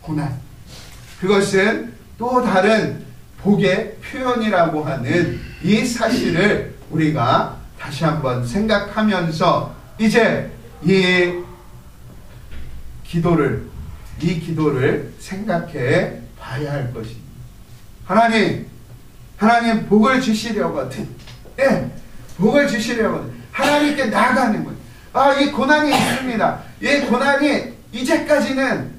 고난. 그것은 또 다른 복의 표현이라고 하는 이 사실을 우리가 다시 한번 생각하면서 이제 이 기도를 생각해 봐야 할 것입니다. 하나님 복을 주시려거든. 예, 복을 주시려거든. 하나님께 나아가는 거예요. 이 고난이 있습니다. 이 고난이 이제까지는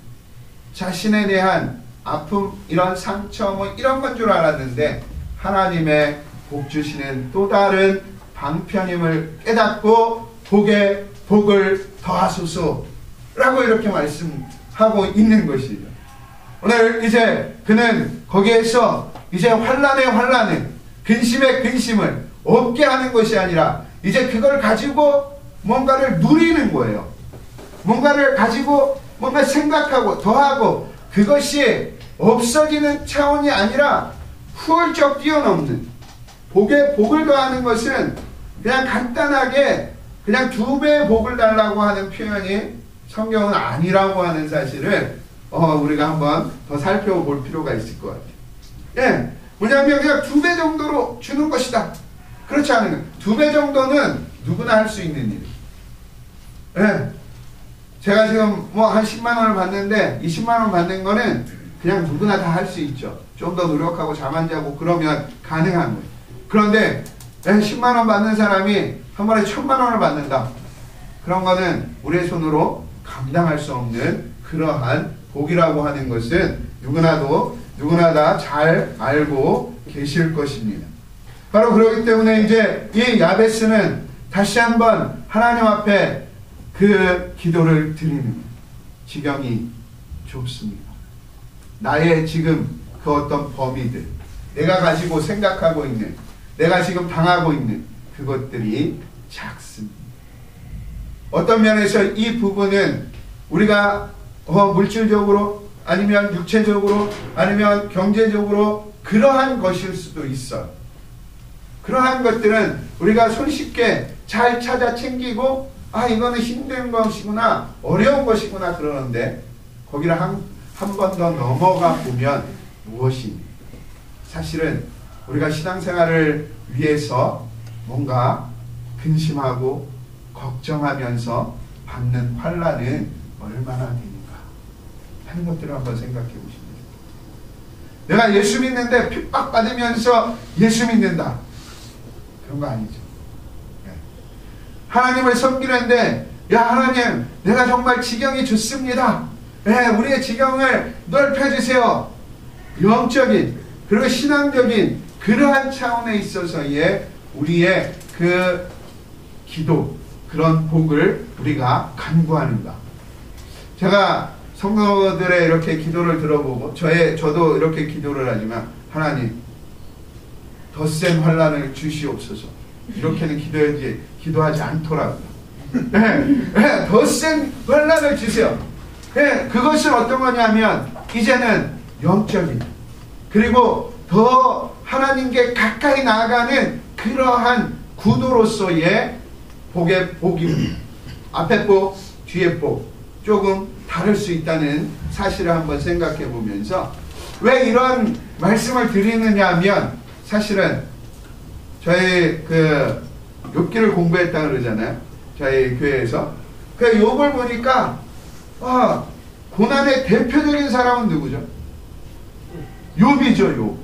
자신에 대한 아픔, 이런 상처, 이런 건 줄 알았는데 하나님의 복 주시는 또 다른 방편임을 깨닫고 복에 복을 더하소서라고 이렇게 말씀하고 있는 것이죠. 오늘 이제 그는 거기에서 이제 환난에 근심에 근심을 없게 하는 것이 아니라 이제 그걸 가지고 뭔가를 누리는 거예요. 뭔가를 가지고 뭔가 생각하고 더하고 그것이 없어지는 차원이 아니라 훌쩍 뛰어넘는 복에 복을 더하는 것은 그냥 간단하게 그냥 2배의 복을 달라고 하는 표현이 성경은 아니라고 하는 사실을 우리가 한번 더 살펴볼 필요가 있을 것 같아요. 예, 뭐냐면 그냥 2배 정도로 주는 것이다. 그렇지 않은 거예요. 2배 정도는 누구나 할 수 있는 일이에요. 예, 제가 지금 한 10만 원을 받는데 20만 원 받는 거는 그냥 누구나 다 할 수 있죠. 좀 더 노력하고 잠 안 자고 그러면 가능한 거예요. 그런데 10만 원 받는 사람이 한 번에 1000만 원을 받는다. 그런 거는 우리의 손으로 감당할 수 없는 그러한 복이라고 하는 것은 누구나 다 잘 알고 계실 것입니다. 바로 그렇기 때문에 이제 이 야베스는 다시 한번 하나님 앞에 그 기도를 드리는 지경이 좁습니다. 나의 지금 그 어떤 범위들, 내가 가지고 생각하고 있는, 내가 지금 당하고 있는 그것들이 작습니다. 어떤 면에서 이 부분은 우리가 물질적으로 아니면 육체적으로 아니면 경제적으로 그러한 것일 수도 있어요. 그러한 것들은 우리가 손쉽게 잘 찾아 챙기고 이거는 힘든 것이구나, 어려운 것이구나 그러는데 거기를 한 번 더 넘어가 보면 무엇이 사실은 우리가 신앙생활을 위해서 뭔가 근심하고 걱정하면서 받는 환난은 얼마나 되는가 하는 것들을 한번 생각해 보십니다. 내가 예수 믿는데 핍박받으면서 예수 믿는다. 그런 거 아니죠. 하나님을 섬기는데 하나님 내가 정말 지경이 좋습니다. 우리의 지경을 넓혀주세요. 영적인 그리고 신앙적인 그러한 차원에 있어서의 우리의 그 기도, 그런 복을 우리가 간구하는가. 제가 성도들의 이렇게 기도를 들어보고 저도 이렇게 기도를 하지만 하나님 더 센 환난을 주시옵소서 이렇게는 기도하지 않더라고요. 더 센 환난을 주세요. 그것은 어떤 거냐면 이제는 영적인 그리고 더 하나님께 가까이 나아가는 그러한 구도로서의 복입니다. 앞에 복, 뒤에 복 조금 다를 수 있다는 사실을 한번 생각해 보면서 왜 이런 말씀을 드리느냐 하면 사실은 저희 그 욥기를 공부했다 그러잖아요. 저희 교회에서. 그 욥을 보니까 고난의 대표적인 사람은 누구죠? 욥이죠. 욥.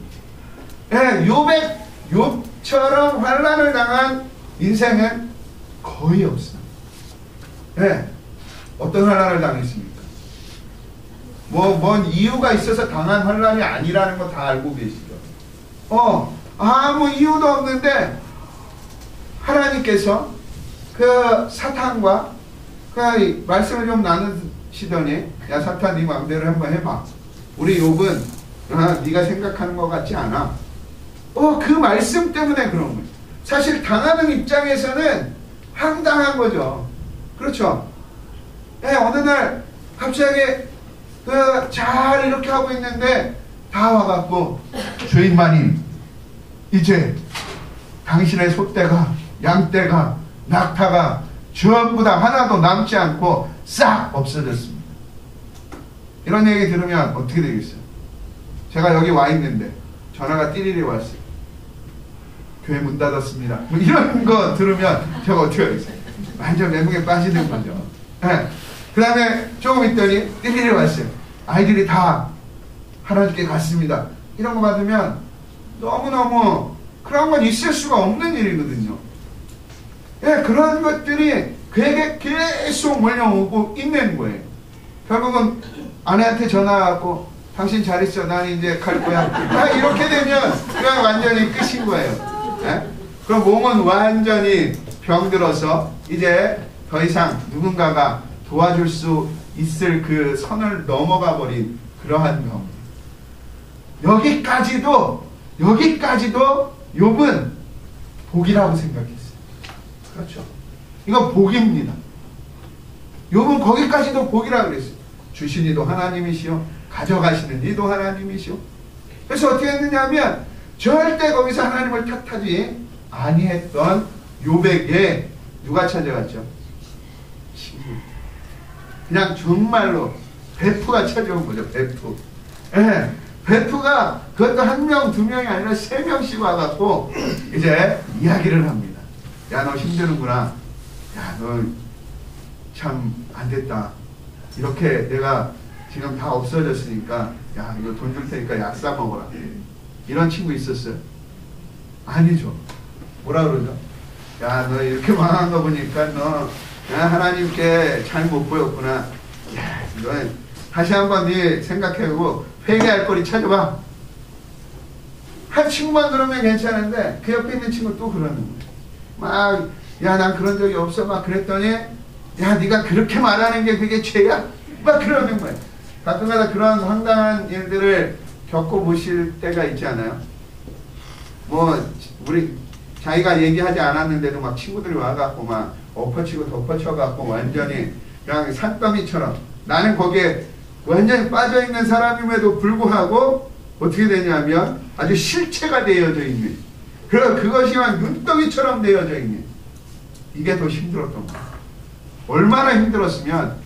욥처럼 환난을 당한 인생은 거의 없어요. 어떤 환난을 당했습니까? 뭔 이유가 있어서 당한 환난이 아니라는 거 다 알고 계시죠? 아무 이유도 없는데 하나님께서 그 사탄과 그 말씀을 좀 나누시더니 야 사탄 네 마음대로 한번 해봐. 우리 욥은 네가 생각하는 것 같지 않아. 그 말씀 때문에 그런 거예요. 사실 당하는 입장에서는 황당한 거죠. 그렇죠? 어느 날 갑자기 잘 이렇게 하고 있는데 다 와갖고 주인마님 이제 당신의 소떼가 양떼가 낙타가 전부 다 하나도 남지 않고 싹 없어졌습니다. 이런 얘기 들으면 어떻게 되겠어요? 제가 여기 와 있는데 전화가 띠리리 왔어요. 교회 문 닫았습니다. 뭐 이런 거 들으면 제가 어떻게 하겠어요? 완전 멘붕에 빠지는 거죠. 네. 그 다음에 조금 있더니 띠리리 왔어요. 아이들이 다 하나님께 갔습니다. 이런 거 받으면 너무너무 그런 건 있을 수가 없는 일이거든요. 예, 그런 것들이 그에게 계속 몰려오고 있는 거예요. 결국은 아내한테 전화하고 당신 잘 있어, 난 이제 갈 거야. 이렇게 되면 그냥 완전히 끝인 거예요. 예? 그럼 몸은 완전히 병들어서 이제 더 이상 누군가가 도와줄 수 있을 그 선을 넘어가 버린 그러한 병. 여기까지도 욥은 복이라고 생각했어요. 그렇죠. 이거 복입니다. 욥은 거기까지도 복이라고 그랬어요. 주신 이도 하나님이시오, 가져가시는 이도 하나님이시오. 그래서 어떻게 했느냐면 절대 거기서 하나님을 탓하지 아니했던 욥에게 누가 찾아갔죠? 친구. 그냥 정말로 베프가 찾아온 거죠. 베프. 예, 베프가 그것도 한 명, 두 명이 아니라 세 명씩 와갖고 이제 이야기를 합니다. 야, 너 힘드는구나. 야, 너 참 안됐다. 이렇게 내가 지금 다 없어졌으니까 야, 이거 돈 줄 테니까 약 사 먹어라. 이런 친구 있었어요? 아니죠. 뭐라 그러죠? 야, 너 이렇게 망한 거 보니까 너 하나님께 잘 못 보였구나. 야, 너 다시 한번 네 생각해보고 회개할 거리 찾아봐. 한 친구만 그러면 괜찮은데 그 옆에 있는 친구 또 그러는 거예요. 막, 야, 난 그런 적이 없어. 막 그랬더니 야, 네가 그렇게 말하는 게 그게 죄야? 막 그러는 거예요. 가끔가다 그런 황당한 일들을 겪어보실 때가 있지 않아요? 뭐 우리 자기가 얘기하지 않았는데도 막 친구들이 와갖고 막 엎어치고 덮어쳐갖고 완전히 그냥 산더미처럼, 나는 거기에 완전히 빠져있는 사람임에도 불구하고 어떻게 되냐면 아주 실체가 되어져 있는, 그것이 막 눈덩이처럼 되어져 있는, 이게 더 힘들었던 거예요. 얼마나 힘들었으면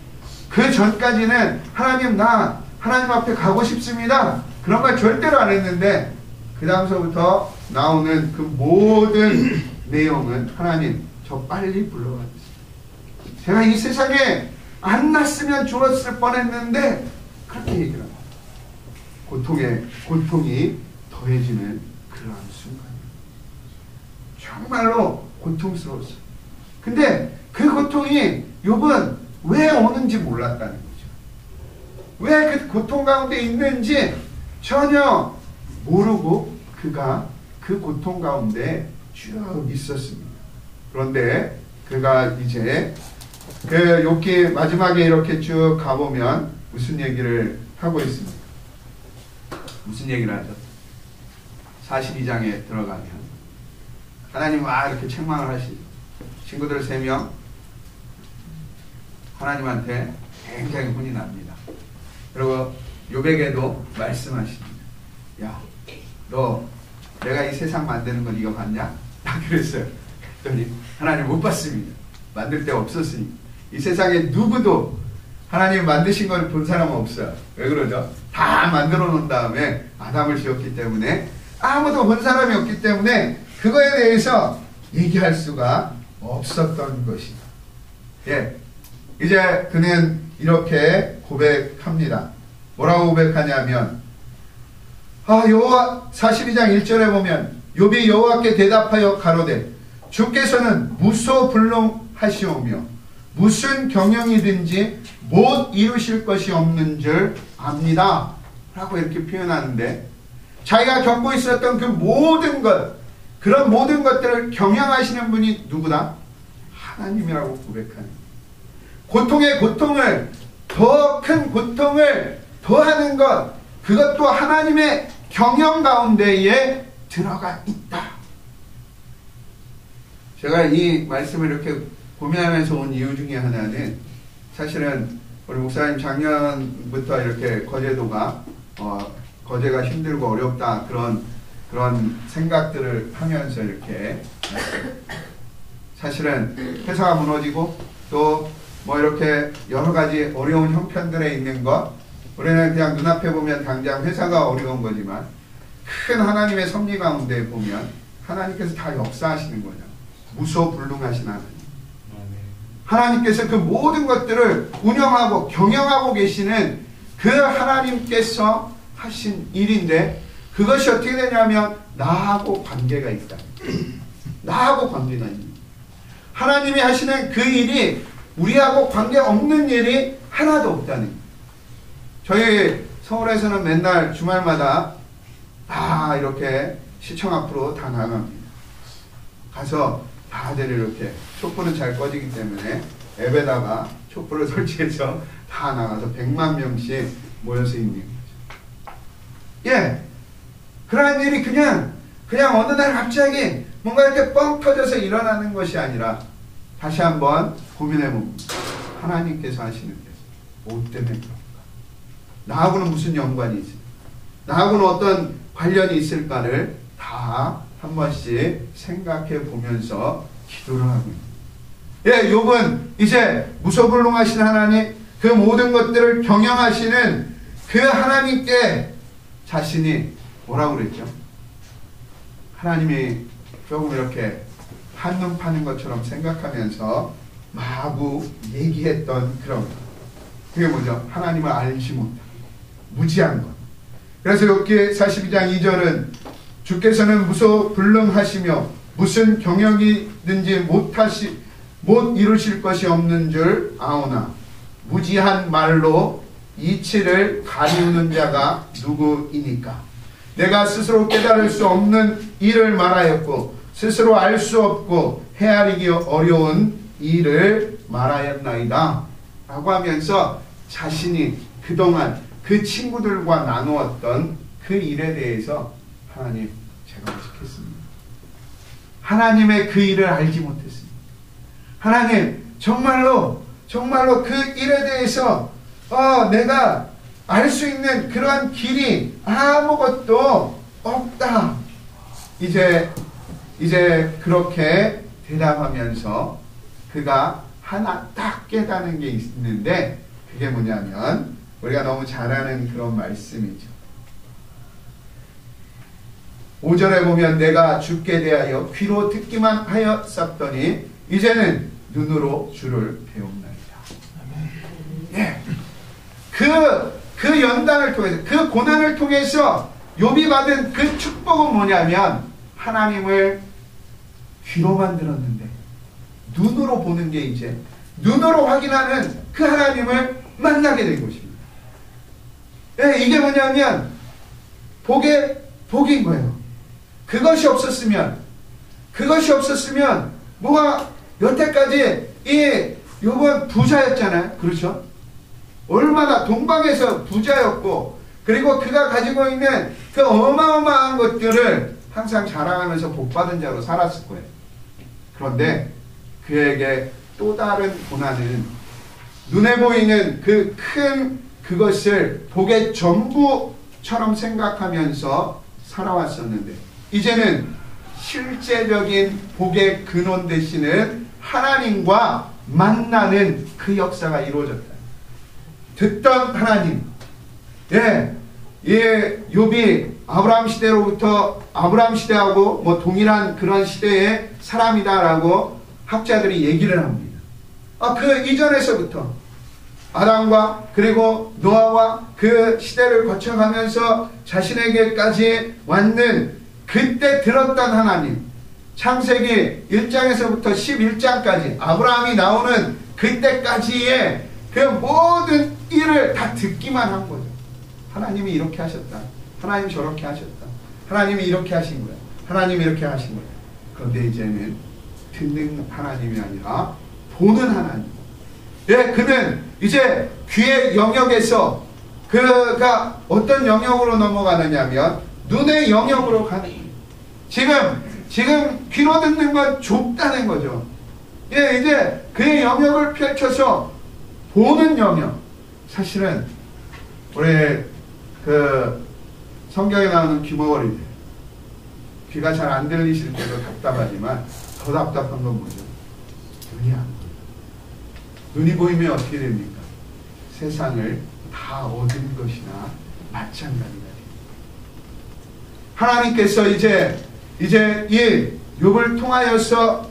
그 전까지는 하나님, 나 하나님 앞에 가고 싶습니다, 그런 말 절대로 안 했는데 그 다음서부터 나오는 그 모든 내용은 하나님, 저 빨리 불러와 주세요. 제가 이 세상에 안 났으면 죽었을 뻔했는데, 그렇게 얘기를 합니다. 고통이 더해지는 그러한 순간입니다. 정말로 고통스러웠어요. 근데 그 고통이 욥은 왜 오는지 몰랐다는 거죠. 왜 그 고통 가운데 있는지 전혀 모르고 그가 그 고통 가운데 쭉 있었습니다. 그런데 그가 이제 그 욥기 마지막에 이렇게 쭉 가보면 무슨 얘기를 하고 있습니다. 무슨 얘기를 하죠? 42장에 들어가면 하나님 와 이렇게 책망을 하시죠. 친구들 3명 하나님한테 굉장히 혼이 납니다. 그리고 욥에게도 말씀하십니다. 야, 너 내가 이 세상 만드는 거 네가 봤냐? 그랬어요. 그랬더니 하나님 못 봤습니다. 만들 데 없었으니. 이 세상에 누구도 하나님 만드신 걸 본 사람은 없어요. 왜 그러죠? 다 만들어 놓은 다음에 아담을 지었기 때문에 아무도 본 사람이 없기 때문에 그거에 대해서 얘기할 수가 없었던 것이다. 예, 이제 그는 이렇게 고백합니다. 뭐라고 고백하냐면, 여호와 42장 1절에 보면 욥이 여호와께 대답하여 가로되 주께서는 무소불능하시오며 무슨 경영이든지 못 이루실 것이 없는 줄 압니다 라고 이렇게 표현하는데, 자기가 겪고 있었던 그 모든 것, 그런 모든 것들을 경영하시는 분이 누구다? 하나님이라고 고백하는, 고통의 고통을, 더 큰 고통을 더하는 것, 그것도 하나님의 경영 가운데에 들어가 있다. 제가 이 말씀을 이렇게 고민하면서 온 이유 중에 하나는, 사실은 우리 목사님 작년부터 이렇게 거제도가 거제가 힘들고 어렵다, 그런 생각들을 하면서 이렇게 사실은 회사가 무너지고 또 뭐 이렇게 여러 가지 어려운 형편들에 있는 것, 우리는 그냥 눈앞에 보면 당장 회사가 어려운 거지만 큰 하나님의 섭리 가운데 보면 하나님께서 다 역사하시는 거죠. 무소불능하신 하나님. 하나님께서 그 모든 것들을 운영하고 경영하고 계시는 그 하나님께서 하신 일인데, 그것이 어떻게 되냐면 나하고 관계가 있다. 나하고 관계가 있는. 하나님이 하시는 그 일이 우리하고 관계없는 일이 하나도 없다는. 저희 서울에서는 맨날 주말마다 다 이렇게 시청 앞으로 다 나갑니다. 가서 다들 이렇게 촛불은 잘 꺼지기 때문에 앱에다가 촛불을 설치해서 다 나가서 100만 명씩 모여서 있는 거죠. 예, 그러한 일이 그냥 어느 날 갑자기 뭔가 이렇게 뻥 터져서 일어나는 것이 아니라, 다시 한번 고민해 봅니다. 하나님께서 하시는 게 뭐 때문에 그런가? 나하고는 무슨 연관이 있을까? 나하고는 어떤 관련이 있을까를 다 한 번씩 생각해 보면서 기도를 하고 있습니다. 예, 욥은 이제 무소불능하신 하나님, 그 모든 것들을 경영하시는 그 하나님께 자신이 뭐라고 그랬죠? 하나님이 조금 이렇게 한눈 파는 것처럼 생각하면서 마구 얘기했던 그런 것. 그게 뭐죠? 하나님을 알지 못하고 무지한 것. 그래서 욥기 42장 2절은 주께서는 무소불능하시며 무슨 경영이든지 못 이루실 것이 없는 줄 아오나 무지한 말로 이치를 가리우는 자가 누구이니까. 내가 스스로 깨달을 수 없는 일을 말하였고 스스로 알 수 없고 헤아리기 어려운 일을 말하였나이다 라고 하면서 자신이 그동안 그 친구들과 나누었던 그 일에 대해서, 하나님, 제가 어떻겠습니까? 하나님의 그 일을 알지 못했습니다. 하나님, 정말로 그 일에 대해서 내가 알 수 있는 그러한 길이 아무것도 없다. 이제 그렇게 대답하면서 그가 하나 딱 깨닫는 게 있는데, 그게 뭐냐면 우리가 너무 잘 아는 그런 말씀이죠. 5절에 보면 내가 주께 대하여 귀로 듣기만 하였었더니 이제는 눈으로 주를 배웁나이다. 예. 그 연단을 통해서, 그 고난을 통해서 욥이 받은 그 축복은 뭐냐면, 하나님을 귀로만 들었는데 눈으로 보는 게, 이제 눈으로 확인하는 그 하나님을 만나게 된 것입니다. 예, 이게 뭐냐면 복인 거예요. 그것이 없었으면 뭐가 여태까지 이 욥은 부자였잖아요. 그렇죠? 얼마나 동방에서 부자였고, 그리고 그가 가지고 있는 그 어마어마한 것들을 항상 자랑하면서 복받은 자로 살았을 거예요. 그런데 그에게 또 다른 고난은 눈에 보이는 그 큰 그것을 복의 전부처럼 생각하면서 살아왔었는데, 이제는 실제적인 복의 근원 되시는 하나님과 만나는 그 역사가 이루어졌다. 듣던 하나님, 욥이 아브라함 시대로부터, 아브라함 시대하고 뭐 동일한 그런 시대의 사람이다라고 학자들이 얘기를 합니다. 그 이전에서부터 아담과 그리고 노아와 그 시대를 거쳐가면서 자신에게까지 왔는, 그때 들었던 하나님, 창세기 1장에서부터 11장까지 아브라함이 나오는 그때까지의 그 모든 일을 다 듣기만 한 거죠. 하나님이 이렇게 하셨다, 하나님 저렇게 하셨다, 하나님이 이렇게 하신 거야, 하나님이 이렇게 하신 거야. 그런데 이제는 듣는 하나님이 아니라 보는 하나님. 예, 그는 이제 귀의 영역에서 그가 어떤 영역으로 넘어가느냐면 눈의 영역으로 가는. 지금 귀로 듣는 건 좁다는 거죠. 예, 이제 그의 영역을 펼쳐서 보는 영역. 사실은 우리 그 성경에 나오는 귀머거리들, 귀가 잘 안 들리실 때도 답답하지만 더 답답한 건 뭐죠? 눈이 안 보여요. 눈이 보이면 어떻게 됩니까? 세상을 다 얻은 것이나 마찬가지다. 하나님께서 이제 이 욥을 통하여서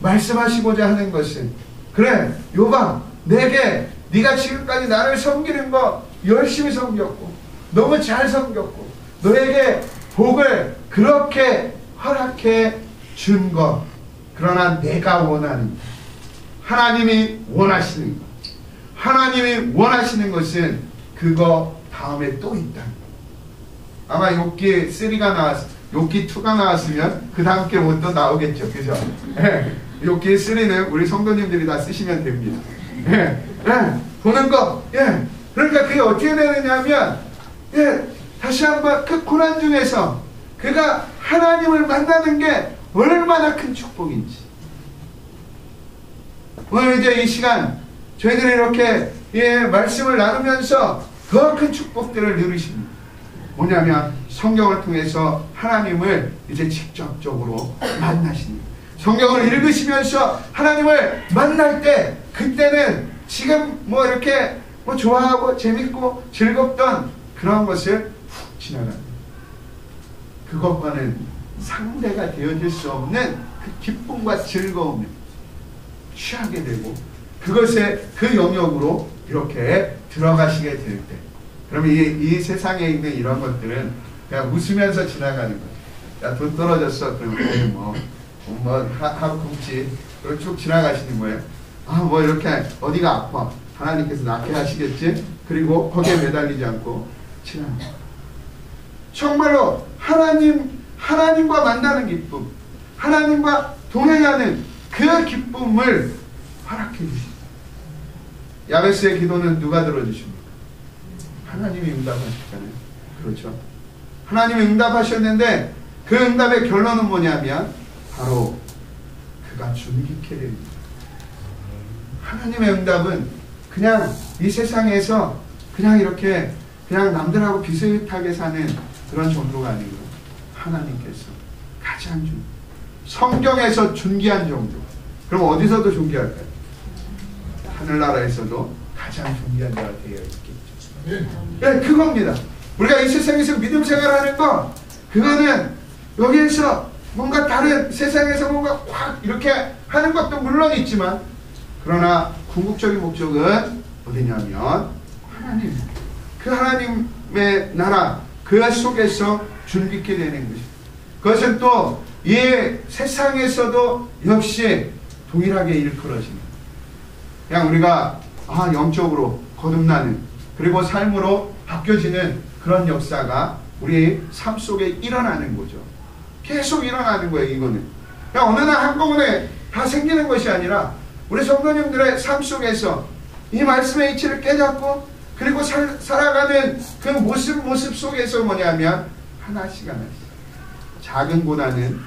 말씀하시고자 하는 것은, 그래 욥아, 내게 네가 지금까지 나를 섬기는 거 열심히 섬겼고 너무 잘 섬겼고 너에게 복을 그렇게 허락해 준 것, 그러나 내가 원하는, 하나님이 원하시는 것, 하나님이 원하시는 것은 그거 다음에 또 있다. 아마 욥기 3가 욥기 2가 나왔으면 그 다음 게 뭐 또 나오겠죠, 그죠? 욥기 3는 우리 성도님들이 다 쓰시면 됩니다. 보는 거, 그러니까 그게 어떻게 되느냐면, 다시 한번 그 고난 중에서 그가 하나님을 만나는 게 얼마나 큰 축복인지. 오늘 이제 이 시간 저희들이 이렇게 말씀을 나누면서 더 큰 축복들을 누리십니다. 뭐냐면 성경을 통해서 하나님을 이제 직접적으로 만나십니다. 성경을 읽으시면서 하나님을 만날 때, 그때는 지금 뭐 이렇게 뭐 좋아하고 재밌고 즐겁던 그런 것을 훅 지나갑니다. 그것과는 상대가 되어질 수 없는 그 기쁨과 즐거움을 취하게 되고, 그것에 그 영역으로 이렇게 들어가시게 될 때, 그러면 이 세상에 있는 이런 것들은 그냥 웃으면서 지나가는 거예요. 야, 돈 떨어졌어. 그러면 하루 굶지. 그리고 쭉 지나가시는 거예요. 뭐 이렇게 어디가 아파. 하나님께서 낫게 하시겠지. 그리고 거기에 매달리지 않고 지나갑니다. 정말로 하나님과 만나는 기쁨, 하나님과 동행하는 그 기쁨을 허락해 주십니다. 야베스의 기도는 누가 들어주십니까? 하나님이 응답하셨잖아요. 그렇죠? 하나님이 응답하셨는데 그 응답의 결론은 뭐냐면 바로 그가 존귀케 됩니다. 하나님의 응답은 그냥 이 세상에서 그냥 이렇게 그냥 남들하고 비슷하게 사는 그런 정도가 아니고, 하나님께서 가장 성경에서 존귀한 정도. 그럼 어디서도 존귀할까요? 하늘나라에서도 가장 존귀한 자가 되어 있겠죠. 그겁니다. 우리가 이 세상에서 믿음 생활하는 거, 그거는 여기에서 뭔가 다른 세상에서 뭔가 확 이렇게 하는 것도 물론 있지만, 그러나 궁극적인 목적은 어디냐면 하나님, 그 하나님의 나라, 그 속에서 존귀케 되는 것입니다. 그것은 또 이 세상에서도 역시 동일하게 일컬어집니다. 그냥 우리가 영적으로 거듭나는, 그리고 삶으로 바뀌어지는 그런 역사가 우리 삶 속에 일어나는 거죠. 계속 일어나는 거예요. 이거는 그냥 어느 날 한꺼번에 다 생기는 것이 아니라 우리 성도님들의 삶 속에서 이 말씀의 이치를 깨닫고, 그리고 살아가는 그 모습 속에서 뭐냐면 하나씩 작은 고난은